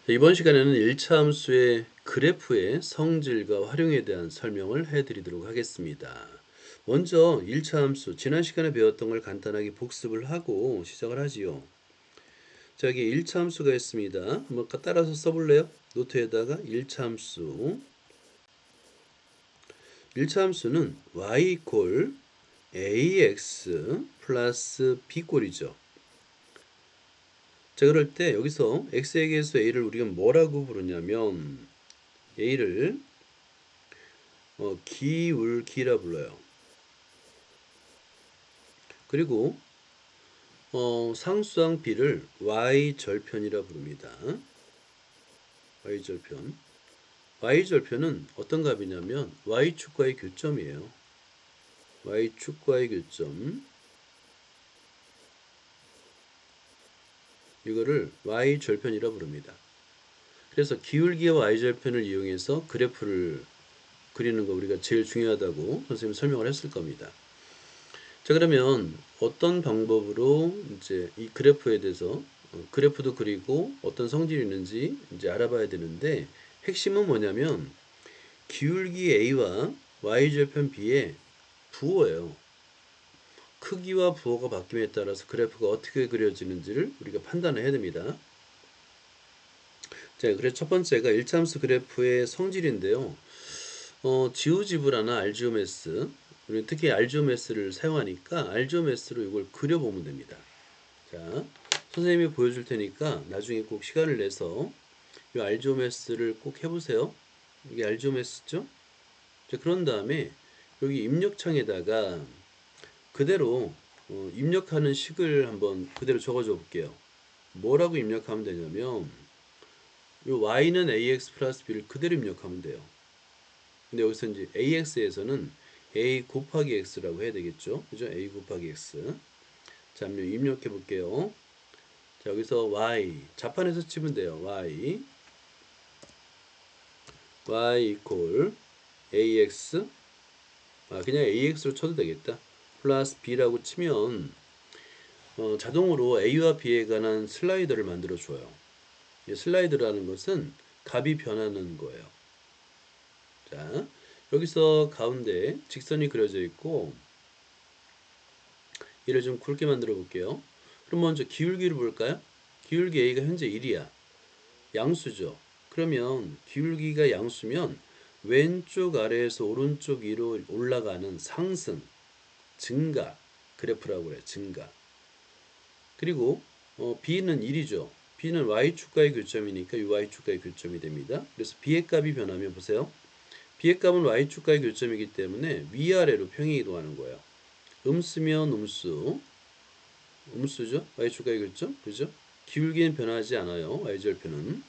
이번 시간에는 1차 함수의 그래프의 성질과 활용에 대한 설명을 해드리도록 하겠습니다. 먼저 1차 함수, 지난 시간에 배웠던 걸 간단하게 복습을 하고 시작을 하지요. 자, 여기 1차 함수가 있습니다. 한번 따라서 써볼래요? 노트에다가 1차 함수. 1차 함수는 y 꼴 ax 플러스 b 꼴이죠. 자, 그럴 때 여기서 x에게서 a를 우리가 뭐라고 부르냐면 a를 기울기라 불러요. 그리고 상수항 b를 y절편이라 부릅니다. y절편. y절편은 어떤 값이냐면 y축과의 교점이에요. y축과의 교점. 이거를 y절편이라 부릅니다. 그래서 기울기와 y절편을 이용해서 그래프를 그리는 거 우리가 제일 중요하다고 선생님이 설명을 했을 겁니다. 자, 그러면 어떤 방법으로 이제 이 그래프에 대해서 그래프도 그리고 어떤 성질이 있는지 이제 알아봐야 되는데, 핵심은 뭐냐면 기울기 A와 y절편 B의 부호예요. 크기와 부호가 바뀜에 따라서 그래프가 어떻게 그려지는지를 우리가 판단을 해야 됩니다. 자, 그래서 첫 번째가 일차함수 그래프의 성질인데요. 지오지브라나 알지오메스, 우리는 특히 알지오메스를 사용하니까 알지오메스로 이걸 그려보면 됩니다. 자, 선생님이 보여줄 테니까 나중에 꼭 시간을 내서 이 알지오메스를 꼭 해보세요. 이게 알지오메스죠? 자, 그런 다음에 여기 입력창에다가 그대로 입력하는 식을 한번 그대로 적어줘 볼게요. 뭐라고 입력하면 되냐면 이 y는 ax 플러스 b를 그대로 입력하면 돼요. 근데 여기서 이제 ax에서는 a 곱하기 x라고 해야 되겠죠? 그죠? a 곱하기 x. 자, 한번 입력해 볼게요. 자, 여기서 y 자판에서 치면 돼요. y equal ax, 그냥 ax로 쳐도 되겠다. 플러스 b라고 치면 자동으로 a와 b에 관한 슬라이더를 만들어 줘요. 이 슬라이드라는 것은 값이 변하는 거예요. 자, 여기서 가운데 직선이 그려져 있고, 얘를 좀 굵게 만들어 볼게요. 그럼 먼저 기울기를 볼까요? 기울기 a가 현재 1이야. 양수죠. 그러면 기울기가 양수면 왼쪽 아래에서 오른쪽 위로 올라가는 상승, 증가 그래프라고 그래요. 증가. 그리고 b는 1이죠. b는 y축과의 교점이니까 이 y축과의 교점이 됩니다. 그래서 b의 값이 변하면 보세요. b의 값은 y축과의 교점이기 때문에 위아래로 평행 이동하는 거예요. 음수면 음수, 음수죠. y축과의 교점, 그죠? 기울기는 변하지 않아요. y절편은.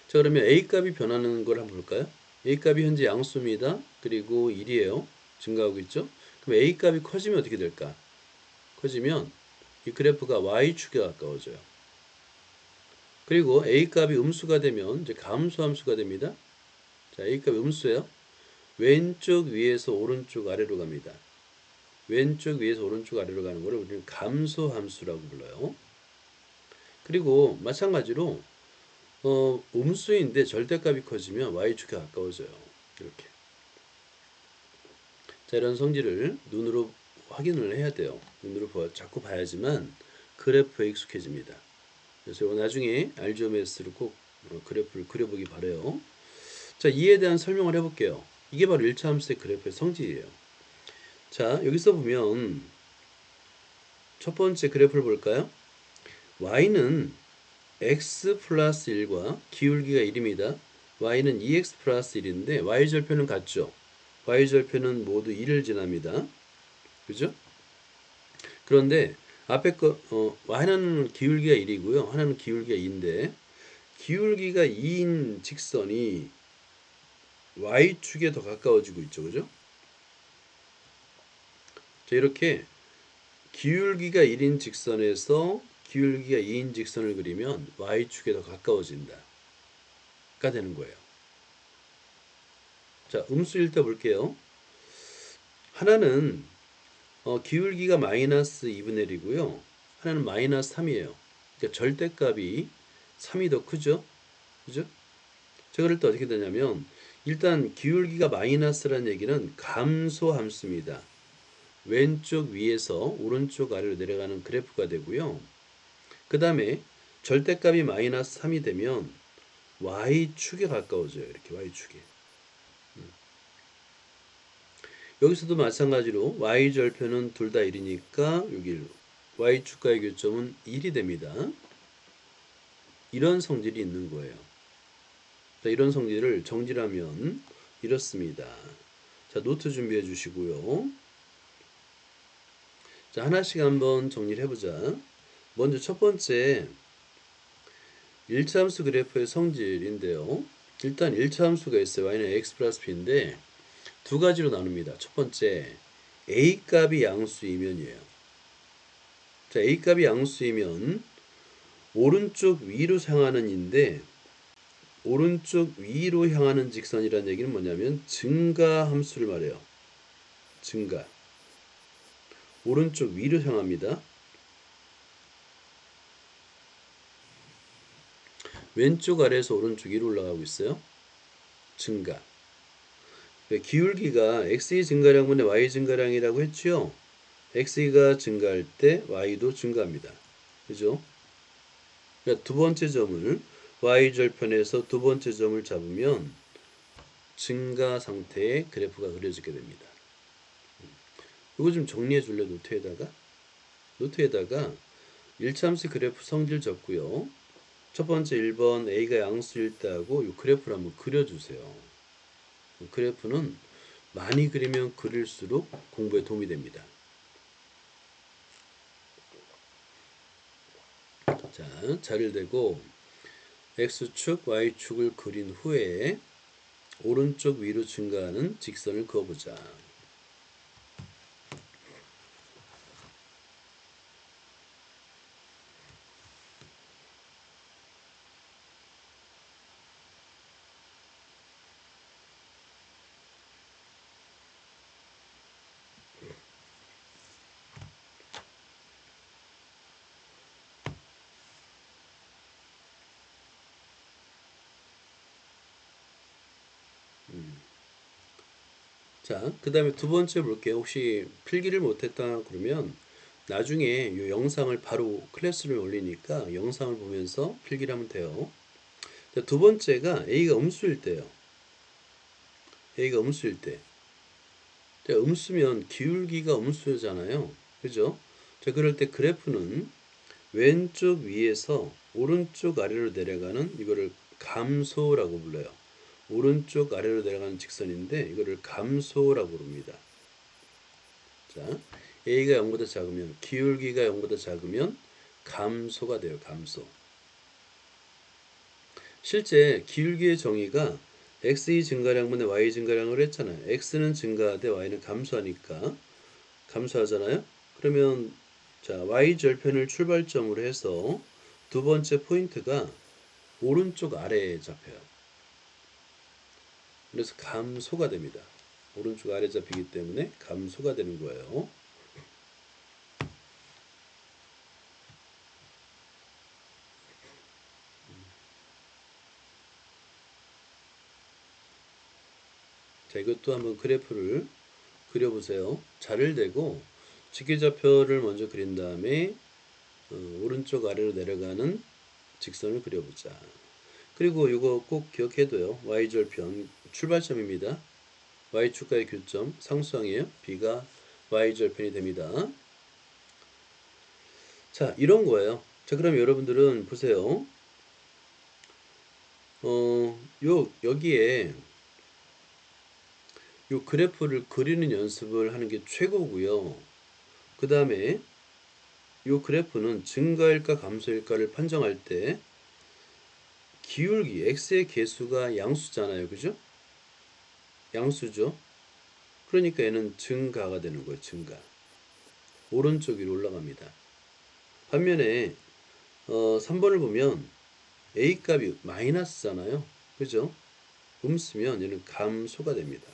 자, 그러면 A값이 변하는 걸 한번 볼까요? A값이 현재 양수입니다. 그리고 1이에요. 증가하고 있죠? 그럼 A값이 커지면 어떻게 될까? 커지면 이 그래프가 Y축에 가까워져요. 그리고 A값이 음수가 되면 이제 감소함수가 됩니다. 자, A값이 음수예요. 왼쪽 위에서 오른쪽 아래로 갑니다. 왼쪽 위에서 오른쪽 아래로 가는 거를 우리는 감소함수라고 불러요. 그리고 마찬가지로 음수인데 절대값이 커지면 y축에 가까워져요. 이렇게. 자, 이런 성질을 눈으로 확인을 해야 돼요. 눈으로 자꾸 봐야지만 그래프에 익숙해집니다. 그래서 나중에 알지오메스를 꼭 그래프를 그려보기 바래요. 자, 이에 대한 설명을 해볼게요. 이게 바로 1차 함수의 그래프의 성질이에요. 자, 여기서 보면 첫 번째 그래프를 볼까요? y는 x 플러스 1과 기울기가 1입니다. y는 2x 플러스 1인데 y절편은 같죠. y절편은 모두 1을 지납니다. 그죠? 그런데 앞에 거 하나는 기울기가 1이고요. 하나는 기울기가 2인데 기울기가 2인 직선이 y축에 더 가까워지고 있죠. 그죠? 자, 이렇게 기울기가 1인 직선에서 기울기가 2인 직선을 그리면 y축에 더 가까워진다가 되는 거예요. 자, 음수 일때 볼게요. 하나는 기울기가 마이너스 2분의 1이고요. 하나는 마이너스 3이에요. 그러니까 절대값이 3이 더 크죠? 그죠? 자, 그럴 때 어떻게 되냐면 일단 기울기가 마이너스라는 얘기는 감소 함수입니다. 왼쪽 위에서 오른쪽 아래로 내려가는 그래프가 되고요. 그 다음에 절대값이 마이너스 3이 되면 y축에 가까워져요. 이렇게 y축에. 여기서도 마찬가지로 y절편은 둘 다 1이니까 여기 y축과의 교점은 1이 됩니다. 이런 성질이 있는 거예요. 자, 이런 성질을 정리하면 이렇습니다. 자, 노트 준비해 주시고요. 자, 하나씩 한번 정리를 해보자. 먼저 첫 번째 1차 함수 그래프의 성질인데요. 일단 1차 함수가 있어요. y는 x 플러스 b인데 두 가지로 나눕니다. 첫 번째 a 값이 양수이면이에요. 자, a 값이 양수이면 오른쪽 위로 향하는 인데 오른쪽 위로 향하는 직선이라는 얘기는 뭐냐면 증가 함수를 말해요. 증가. 오른쪽 위로 향합니다. 왼쪽 아래에서 오른쪽 위로 올라가고 있어요. 증가. 기울기가 x의 증가량분의 y 증가량이라고 했죠. x가 증가할 때 y도 증가합니다. 그죠? 그러니까 두 번째 점을 y절편에서 두 번째 점을 잡으면 증가 상태의 그래프가 그려지게 됩니다. 이거 좀 정리해 줄래? 노트에다가 1참수 그래프 성질 적고요. 첫 번째 1번 a가 양수일 때 하고 이 그래프를 한번 그려주세요. 그래프는 많이 그리면 그릴수록 공부에 도움이 됩니다. 자, 자를 대고 x축, y축을 그린 후에 오른쪽 위로 증가하는 직선을 그어보자. 자, 그 다음에 두 번째 볼게요. 혹시 필기를 못했다 그러면 나중에 이 영상을 바로 클래스를 올리니까 영상을 보면서 필기를 하면 돼요. 자, 두 번째가 A가 음수일 때요. A가 음수일 때. 자, 음수면 기울기가 음수잖아요. 그죠? 자, 그럴 때 그래프는 왼쪽 위에서 오른쪽 아래로 내려가는 이거를 감소라고 불러요. 오른쪽 아래로 내려가는 직선인데 이거를 감소라고 부릅니다. 자, A가 0보다 작으면 기울기가 0보다 작으면 감소가 돼요. 감소. 실제 기울기의 정의가 x의 증가량분의 y 증가량을 했잖아요. x는 증가하되 y는 감소하니까 감소하잖아요. 그러면 자, y 절편을 출발점으로 해서 두 번째 포인트가 오른쪽 아래에 잡혀요. 그래서 감소가 됩니다. 오른쪽 아래 잡히기 때문에 감소가 되는 거예요. 자, 이것도 한번 그래프를 그려보세요. 자를 대고 직계좌표를 먼저 그린 다음에 오른쪽 아래로 내려가는 직선을 그려보자. 그리고 이거 꼭 기억해둬요. y절편 출발점입니다. y축과의 교점 상수항이에요. b가 y절편이 됩니다. 자, 이런 거예요. 자, 그럼 여러분들은 보세요. 여기에 요 그래프를 그리는 연습을 하는 게 최고고요. 그 다음에 요 그래프는 증가일까 감소일까를 판정할 때 기울기 x의 개수가 양수잖아요. 그죠? 양수죠. 그러니까 얘는 증가가 되는 거예요. 증가. 오른쪽 위로 올라갑니다. 반면에 3번을 보면 a 값이 마이너스잖아요. 그죠? 음수면 얘는 감소가 됩니다.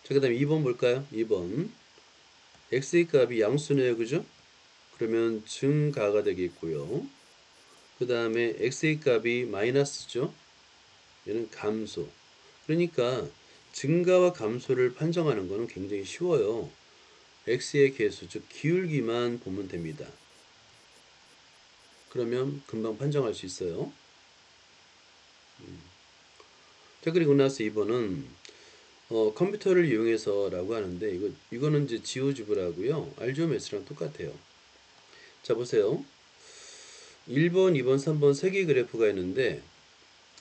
자, 그 다음에 2번 볼까요? 2번 x의 값이 양수네요. 그죠? 그러면 증가가 되겠고요. 그 다음에 x의 값이 마이너스죠. 얘는 감소. 그러니까 증가와 감소를 판정하는 거는 굉장히 쉬워요. x의 개수, 즉 기울기만 보면 됩니다. 그러면 금방 판정할 수 있어요. 자, 그리고 나서 2번은 컴퓨터를 이용해서라고 하는데 이거는 이제 지오지브라고요. 알지오메스랑 똑같아요. 자, 보세요. 1번, 2번, 3번 세 개의 그래프가 있는데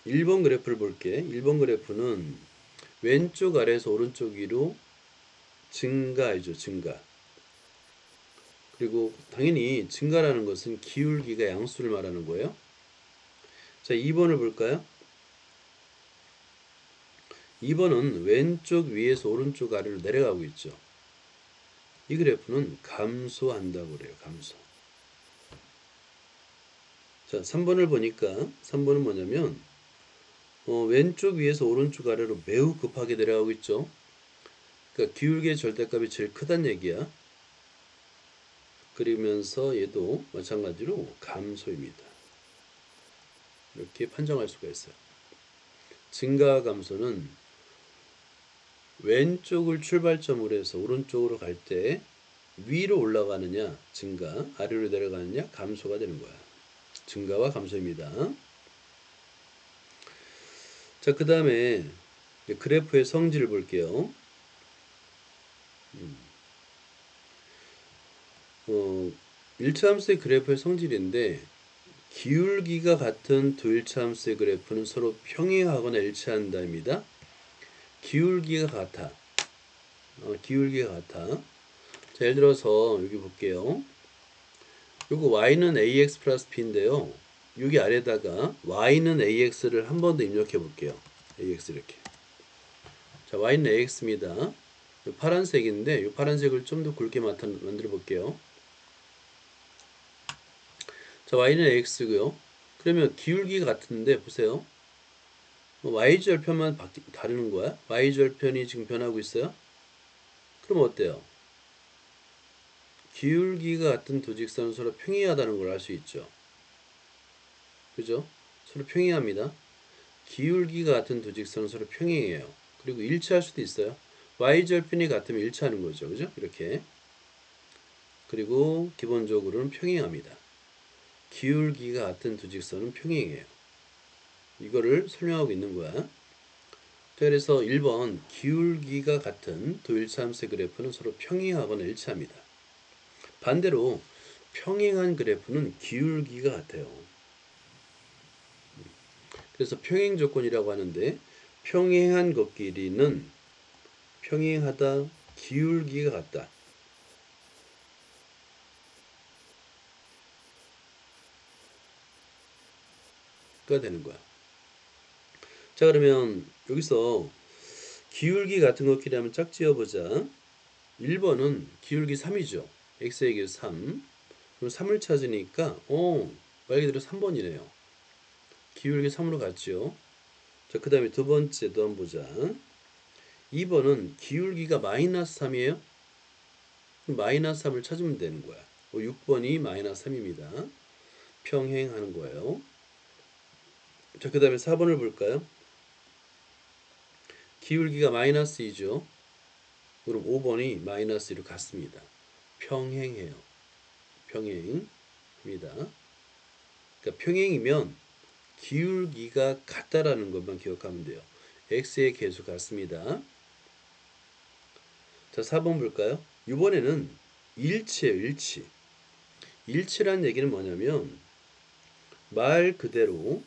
1번 그래프를 볼게. 1번 그래프는 왼쪽 아래에서 오른쪽 위로 증가이죠. 증가. 그리고 당연히 증가라는 것은 기울기가 양수를 말하는 거예요. 자, 2번을 볼까요? 2번은 왼쪽 위에서 오른쪽 아래로 내려가고 있죠. 이 그래프는 감소한다고 그래요. 감소. 자, 3번을 보니까 3번은 뭐냐면 왼쪽 위에서 오른쪽 아래로 매우 급하게 내려가고 있죠. 그러니까 기울기의 절대값이 제일 크다는 얘기야. 그러면서 얘도 마찬가지로 감소입니다. 이렇게 판정할 수가 있어요. 증가와 감소는 왼쪽을 출발점으로 해서 오른쪽으로 갈 때 위로 올라가느냐 증가, 아래로 내려가느냐 감소가 되는 거야. 증가와 감소입니다. 자, 그 다음에 그래프의 성질을 볼게요. 일차함수의 그래프의 성질인데 기울기가 같은 두 일차함수의 그래프는 서로 평행하거나 일치한다입니다. 기울기가 같아. 기울기가 같아. 자, 예를 들어서 여기 볼게요. 요거 y는 ax 플러스 b인데요. 여기 아래다가 y는 ax를 한 번 더 입력해 볼게요. ax 이렇게. 자, y는 ax입니다. 파란색인데 이 파란색을 좀 더 굵게 만들어 볼게요. 자, y는 ax고요. 그러면 기울기가 같은데 보세요. y절편만 다르는 거야? y절편이 지금 변하고 있어요? 그럼 어때요? 기울기가 같은 두 직선은 서로 평행하다는 걸 알 수 있죠. 그죠? 서로 평행합니다. 기울기가 같은 두 직선은 서로 평행해요. 그리고 일치할 수도 있어요. y절편이 같으면 일치하는 거죠. 그죠? 이렇게. 그리고 기본적으로는 평행합니다. 기울기가 같은 두 직선은 평행해요. 이거를 설명하고 있는 거야. 자, 그래서 1번 기울기가 같은 두 일차함수의 그래프는 서로 평행하거나 일치합니다. 반대로 평행한 그래프는 기울기가 같아요. 그래서 평행 조건이라고 하는데 평행한 것끼리는 평행하다, 기울기가 같다. 가 되는 거야. 자, 그러면 여기서 기울기 같은 것끼리 한번 짝지어보자. 1번은 기울기 3이죠. x의 기울기 3. 그럼 3을 찾으니까 말 그대로 3번이네요. 기울기 3으로 갔죠. 자, 그 다음에 두 번째도 한번 보자. 2번은 기울기가 마이너스 3이에요. 마이너스 3을 찾으면 되는 거야. 6번이 마이너스 3입니다. 평행하는 거예요. 자, 그 다음에 4번을 볼까요? 기울기가 마이너스 2죠. 그럼 5번이 마이너스 2로 같습니다. 평행해요. 평행입니다. 그러니까 평행이면 기울기가 같다라는 것만 기억하면 돼요. x의 개수 같습니다. 자, 4번 볼까요? 이번에는 일치예요. 일치. 일치란 얘기는 뭐냐면 말 그대로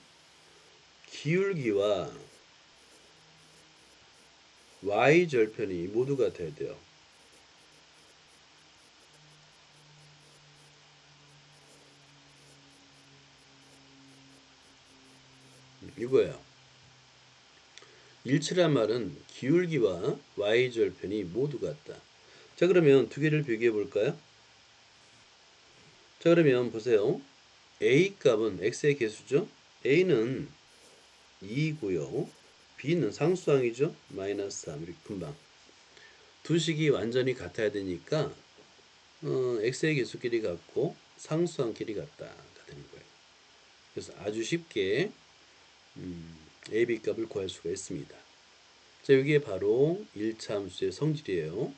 기울기와 y절편이 모두 같아야 돼요. 이거예요. 일치란 말은 기울기와 y절편이 모두 같다. 자, 그러면 두 개를 비교해 볼까요? 자, 그러면 보세요. a 값은 x의 개수죠. a는 2고요. b는 상수항이죠. 마이너스 3. 이렇게 금방. 두 식이 완전히 같아야 되니까 x의 개수끼리 같고 상수항 끼리 같다가 되는 거예요. 그래서 아주 쉽게 a, b 값을 구할 수가 있습니다. 자, 여기에 바로 1차 함수의 성질이에요.